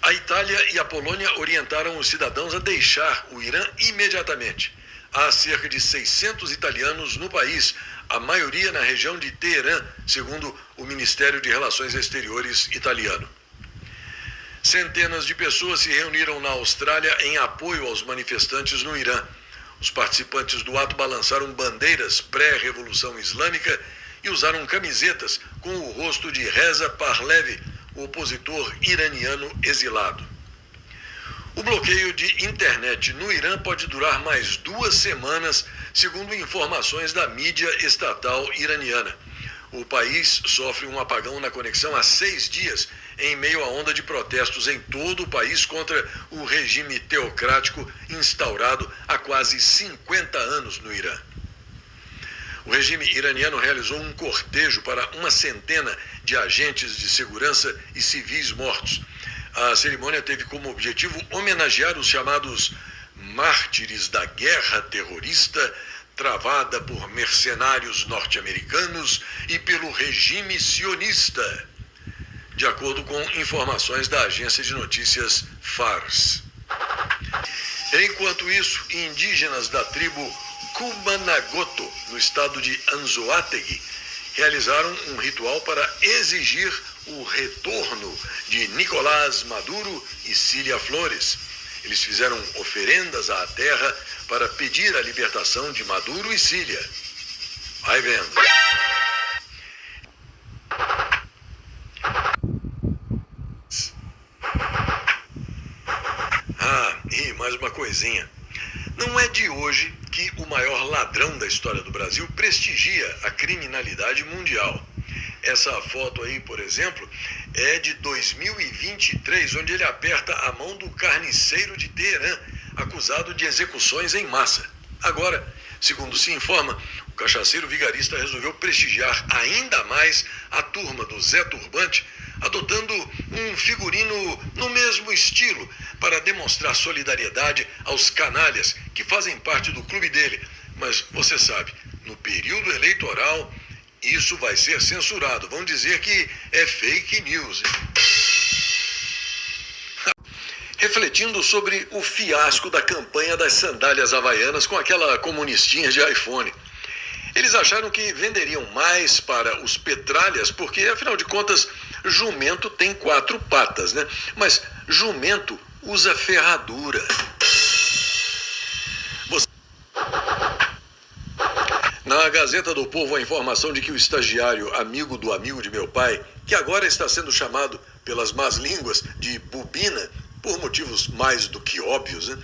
Speaker 1: A Itália e a Polônia orientaram os cidadãos a deixar o Irã imediatamente. Há cerca de 600 italianos no país, a maioria na região de Teherã, segundo o Ministério de Relações Exteriores italiano. Centenas de pessoas se reuniram na Austrália em apoio aos manifestantes no Irã. Os participantes do ato balançaram bandeiras pré-revolução islâmica e usaram camisetas com o rosto de Reza Pahlavi, o opositor iraniano exilado. O bloqueio de internet no Irã pode durar mais 2 semanas, segundo informações da mídia estatal iraniana. O país sofre um apagão na conexão há 6 dias, em meio à onda de protestos em todo o país contra o regime teocrático instaurado há quase 50 anos no Irã. O regime iraniano realizou um cortejo para 100 de agentes de segurança e civis mortos. A cerimônia teve como objetivo homenagear os chamados mártires da guerra terrorista travada por mercenários norte-americanos e pelo regime sionista, de acordo com informações da agência de notícias Fars. Enquanto isso, indígenas da tribo Kumanagoto, no estado de Anzoátegui, realizaram um ritual para exigir o retorno de Nicolás Maduro e Cília Flores. Eles fizeram oferendas à terra para pedir a libertação de Maduro e Cília. Vai vendo. E mais uma coisinha. Não é de hoje que o maior ladrão da história do Brasil prestigia a criminalidade mundial. Essa foto aí, por exemplo, é de 2023, onde ele aperta a mão do carniceiro de Teherã, acusado de execuções em massa. Agora, segundo se informa, o cachaceiro vigarista resolveu prestigiar ainda mais a turma do Zé Turbante, adotando um figurino no mesmo estilo para demonstrar solidariedade aos canalhas que fazem parte do clube dele. Mas você sabe, no período eleitoral, isso vai ser censurado. Vão dizer que é fake news. Refletindo sobre o fiasco da campanha das sandálias havaianas com aquela comunistinha de iPhone. Eles acharam que venderiam mais para os petralhas, porque, afinal de contas, jumento tem 4 patas, né? Mas jumento usa ferradura. Na Gazeta do Povo, a informação de que o estagiário amigo do amigo de meu pai, que agora está sendo chamado pelas más línguas de Bubina, por motivos mais do que óbvios, né,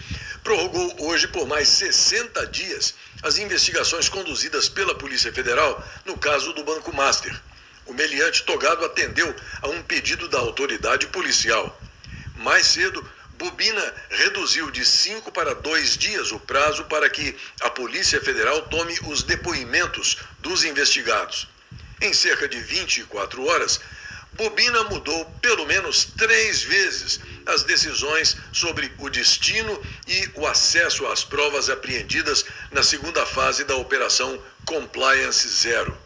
Speaker 1: prorrogou hoje por mais 60 dias as investigações conduzidas pela Polícia Federal no caso do Banco Master. O meliante togado atendeu a um pedido da autoridade policial. Mais cedo, Bubina reduziu de 5 para 2 dias o prazo para que a Polícia Federal tome os depoimentos dos investigados. Em cerca de 24 horas, Bubina mudou pelo menos 3 vezes as decisões sobre o destino e o acesso às provas apreendidas na segunda fase da Operação Compliance Zero.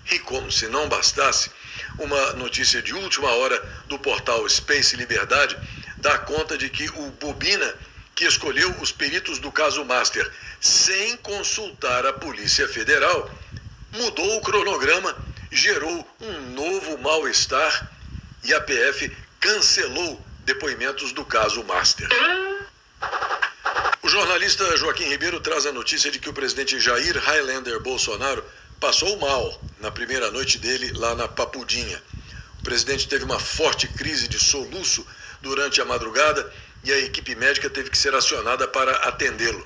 Speaker 1: E como se não bastasse, uma notícia de última hora do portal Space Liberdade dá conta de que o Bubina, que escolheu os peritos do caso Master sem consultar a Polícia Federal, mudou o cronograma, gerou um novo mal-estar e a PF cancelou depoimentos do caso Master. O jornalista Joaquim Ribeiro traz a notícia de que o presidente Jair Highlander Bolsonaro passou mal na primeira noite dele lá na Papudinha. O presidente teve uma forte crise de soluço durante a madrugada e a equipe médica teve que ser acionada para atendê-lo.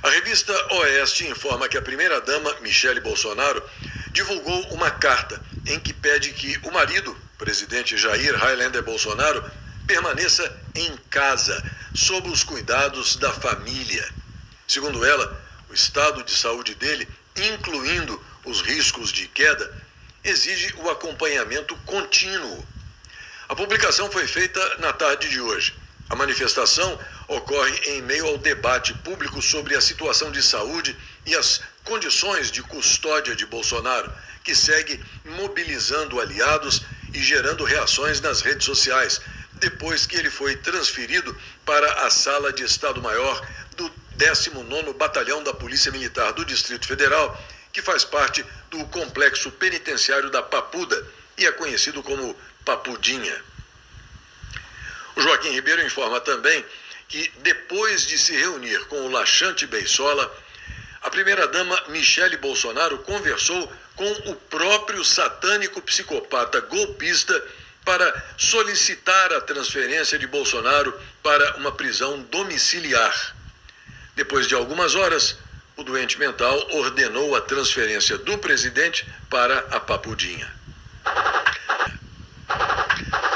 Speaker 1: A revista Oeste informa que a primeira-dama, Michele Bolsonaro, divulgou uma carta em que pede que o marido, presidente Jair Highlander Bolsonaro permaneça em casa, sob os cuidados da família. Segundo ela, o estado de saúde dele, incluindo os riscos de queda, exige o acompanhamento contínuo. A publicação foi feita na tarde de hoje. A manifestação ocorre em meio ao debate público sobre a situação de saúde e as condições de custódia de Bolsonaro, que segue mobilizando aliados e gerando reações nas redes sociais, depois que ele foi transferido para a Sala de Estado-Maior do 19º Batalhão da Polícia Militar do Distrito Federal, que faz parte do complexo penitenciário da Papuda e é conhecido como Papudinha. O Joaquim Ribeiro informa também que, depois de se reunir com o laxante Beissola, a primeira-dama Michele Bolsonaro conversou com o próprio satânico psicopata golpista para solicitar a transferência de Bolsonaro para uma prisão domiciliar. Depois de algumas horas, o doente mental ordenou a transferência do presidente para a Papudinha.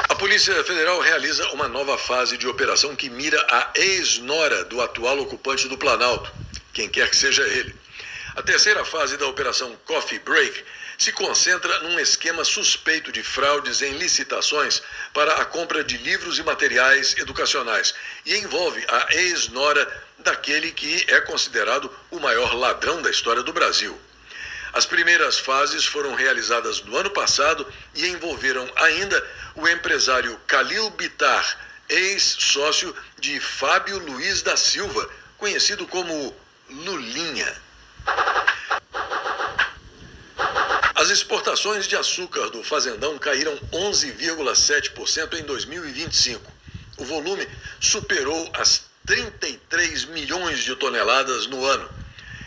Speaker 1: A Polícia Federal realiza uma nova fase de operação que mira a ex-nora do atual ocupante do Planalto, quem quer que seja ele. A terceira fase da Operação Coffee Break se concentra num esquema suspeito de fraudes em licitações para a compra de livros e materiais educacionais e envolve a ex-nora daquele que é considerado o maior ladrão da história do Brasil. As primeiras fases foram realizadas no ano passado e envolveram ainda o empresário Khalil Bittar, ex-sócio de Fábio Luiz da Silva, conhecido como Lulinha. As exportações de açúcar do Fazendão caíram 11,7% em 2025. O volume superou as 33 milhões de toneladas no ano.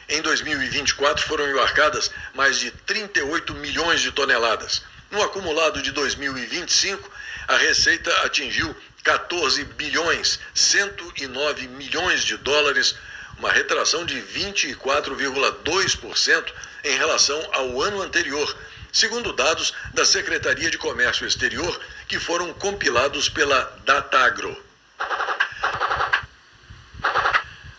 Speaker 1: Em 2024 foram embarcadas mais de 38 milhões de toneladas. No acumulado de 2025, a receita atingiu 14 bilhões 109 milhões de dólares, uma retração de 24,2% em relação ao ano anterior, segundo dados da Secretaria de Comércio Exterior, que foram compilados pela Datagro.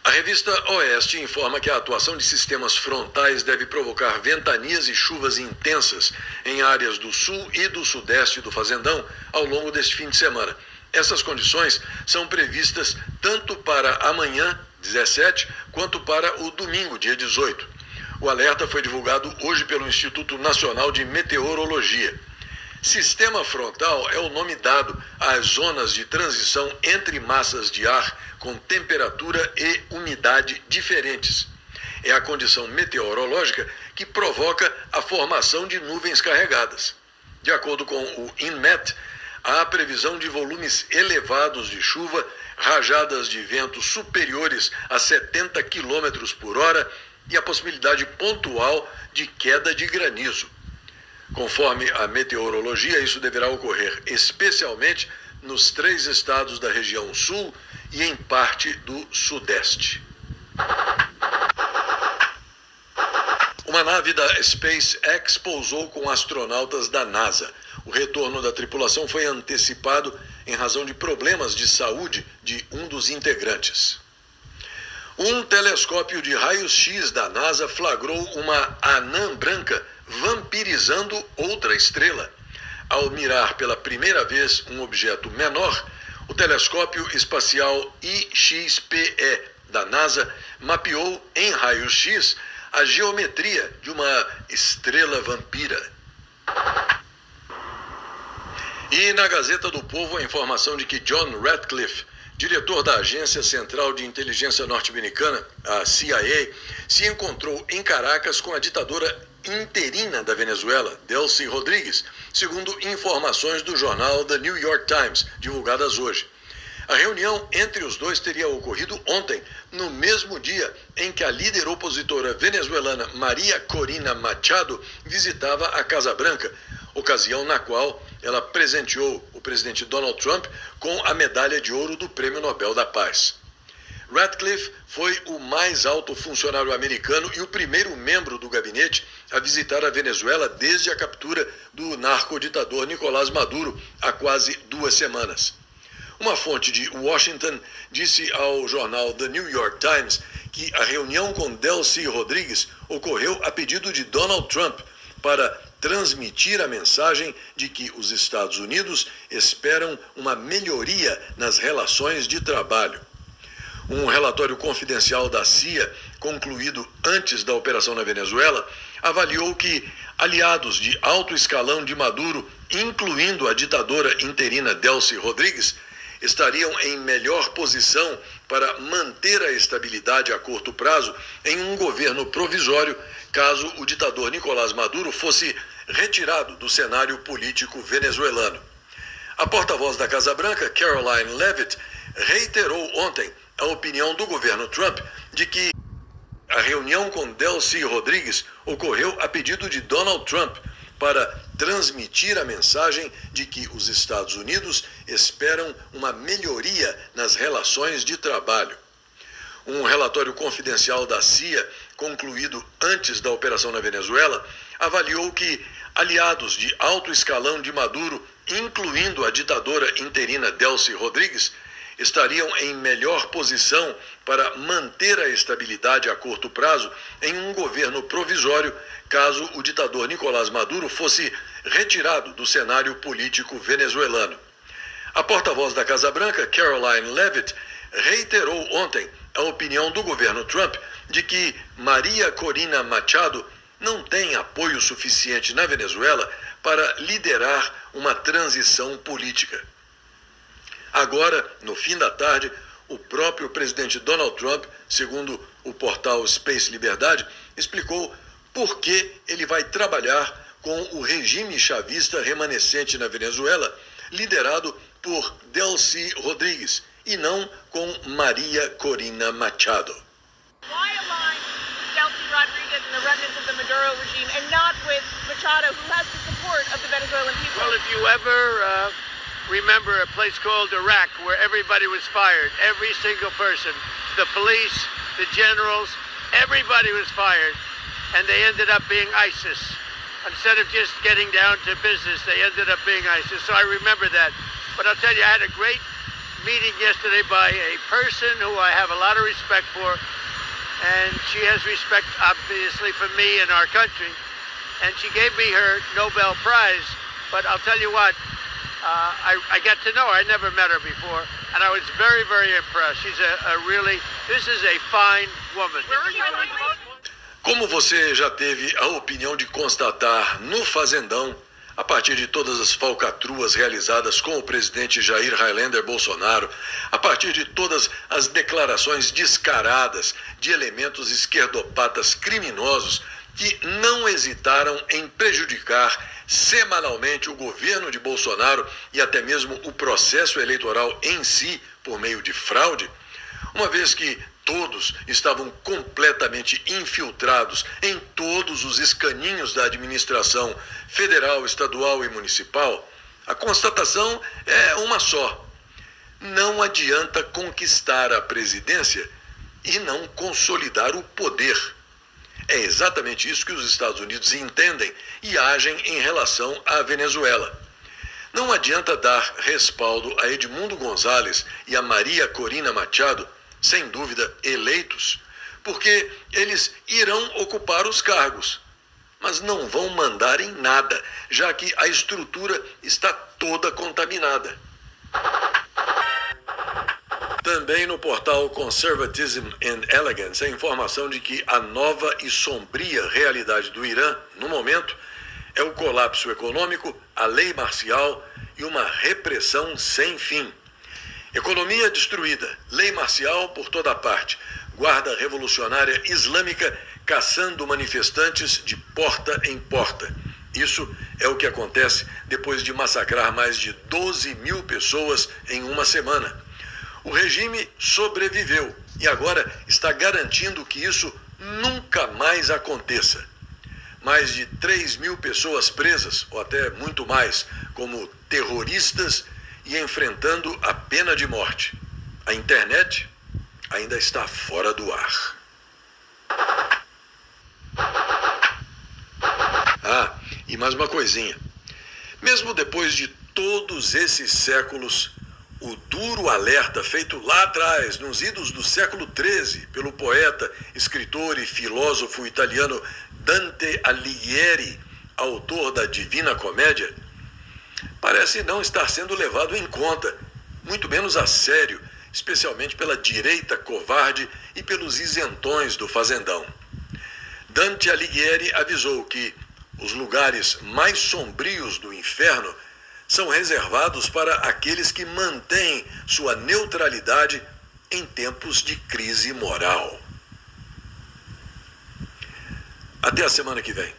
Speaker 1: A revista Oeste informa que a atuação de sistemas frontais deve provocar ventanias e chuvas intensas em áreas do sul e do sudeste do Fazendão ao longo deste fim de semana. Essas condições são previstas tanto para amanhã, 17, quanto para o domingo, dia 18. O alerta foi divulgado hoje pelo Instituto Nacional de Meteorologia. Sistema frontal é o nome dado às zonas de transição entre massas de ar com temperatura e umidade diferentes. É a condição meteorológica que provoca a formação de nuvens carregadas. De acordo com o INMET, há previsão de volumes elevados de chuva, rajadas de vento superiores a 70 km por hora e a possibilidade pontual de queda de granizo. Conforme a meteorologia, isso deverá ocorrer especialmente nos 3 estados da região sul e em parte do sudeste. Uma nave da SpaceX pousou com astronautas da NASA. O retorno da tripulação foi antecipado em razão de problemas de saúde de um dos integrantes. Um telescópio de raios-x da NASA flagrou uma anã branca vampirizando outra estrela. Ao mirar pela primeira vez um objeto menor, o telescópio espacial IXPE da NASA mapeou em raio-x a geometria de uma estrela vampira. E na Gazeta do Povo a informação de que John Ratcliffe, diretor da Agência Central de Inteligência Norte-Americana, a CIA, se encontrou em Caracas com a ditadora interina da Venezuela, Delcy Rodrigues, segundo informações do jornal The New York Times, divulgadas hoje. A reunião entre os dois teria ocorrido ontem, no mesmo dia em que a líder opositora venezuelana Maria Corina Machado visitava a Casa Branca, ocasião na qual ela presenteou o presidente Donald Trump com a medalha de ouro do Prêmio Nobel da Paz. Ratcliffe foi o mais alto funcionário americano e o primeiro membro do gabinete a visitar a Venezuela desde a captura do narcoditador Nicolás Maduro há quase 2 semanas. Uma fonte de Washington disse ao jornal The New York Times que a reunião com Delcy Rodrigues ocorreu a pedido de Donald Trump para transmitir a mensagem de que os Estados Unidos esperam uma melhoria nas relações de trabalho. Um relatório confidencial da CIA, concluído antes da operação na Venezuela, avaliou que aliados de alto escalão de Maduro, incluindo a ditadora interina Delcy Rodrigues, estariam em melhor posição para manter a estabilidade a curto prazo em um governo provisório, caso o ditador Nicolás Maduro fosse retirado do cenário político venezuelano. A porta-voz da Casa Branca, Caroline Leavitt, reiterou ontem a opinião do governo Trump de que a reunião com Delcy Rodrigues ocorreu a pedido de Donald Trump para transmitir a mensagem de que os Estados Unidos esperam uma melhoria nas relações de trabalho. Um relatório confidencial da CIA, concluído antes da operação na Venezuela, avaliou que aliados de alto escalão de Maduro, incluindo a ditadora interina Delcy Rodrigues, estariam em melhor posição para manter a estabilidade a curto prazo em um governo provisório, caso o ditador Nicolás Maduro fosse retirado do cenário político venezuelano. A porta-voz da Casa Branca, Caroline Leavitt, reiterou ontem a opinião do governo Trump de que Maria Corina Machado não tem apoio suficiente na Venezuela para liderar uma transição política. Agora, no fim da tarde, o próprio presidente Donald Trump, segundo o portal Space Liberdade, explicou por que ele vai trabalhar com o regime chavista remanescente na Venezuela, liderado por Delcy Rodrigues, e não com Maria Corina Machado.
Speaker 4: Why align Delcy Rodriguez and the remnants of the Maduro regime and not with Machado, who has the support of the Venezuelan people?
Speaker 5: Well, if you ever remember a place called Iraq where everybody was fired, every single person, the police, the generals, everybody was fired, and they ended up being ISIS. Instead of just getting down to business, they ended up being ISIS. So I remember that. But I'll tell you, I had a great meeting yesterday by a person who I have a lot of respect for, and she has respect, obviously, for me and our country. And she gave me her Nobel Prize. But I'll tell you what, I got to know her. I never met her before, and I was very, very impressed. She's this is a fine woman.
Speaker 1: Como você já teve a opinião de constatar no Fazendão, a partir de todas as falcatruas realizadas com o presidente Jair Highlander Bolsonaro, a partir de todas as declarações descaradas de elementos esquerdopatas criminosos que não hesitaram em prejudicar semanalmente o governo de Bolsonaro e até mesmo o processo eleitoral em si por meio de fraude, uma vez que todos estavam completamente infiltrados em todos os escaninhos da administração federal, estadual e municipal, a constatação é uma só. Não adianta conquistar a presidência e não consolidar o poder. É exatamente isso que os Estados Unidos entendem e agem em relação à Venezuela. Não adianta dar respaldo a Edmundo Gonzalez e a Maria Corina Machado, sem dúvida eleitos, porque eles irão ocupar os cargos, mas não vão mandar em nada, já que a estrutura está toda contaminada. Também no portal Conservatism and Elegance, a informação de que a nova e sombria realidade do Irã, no momento, é o colapso econômico, a lei marcial e uma repressão sem fim. Economia destruída, lei marcial por toda parte, guarda revolucionária islâmica caçando manifestantes de porta em porta. Isso é o que acontece depois de massacrar mais de 12 mil pessoas em uma semana. O regime sobreviveu e agora está garantindo que isso nunca mais aconteça. Mais de 3 mil pessoas presas, ou até muito mais, como terroristas e enfrentando a pena de morte. A internet, ainda está fora do ar. Ah, e mais uma coisinha. Mesmo depois de todos esses séculos, o duro alerta feito lá atrás, nos idos do século XIII, pelo poeta, escritor e filósofo italiano Dante Alighieri, autor da Divina Comédia, parece não estar sendo levado em conta, muito menos a sério, especialmente pela direita covarde e pelos isentões do fazendão. Dante Alighieri avisou que os lugares mais sombrios do inferno são reservados para aqueles que mantêm sua neutralidade em tempos de crise moral. Até a semana que vem.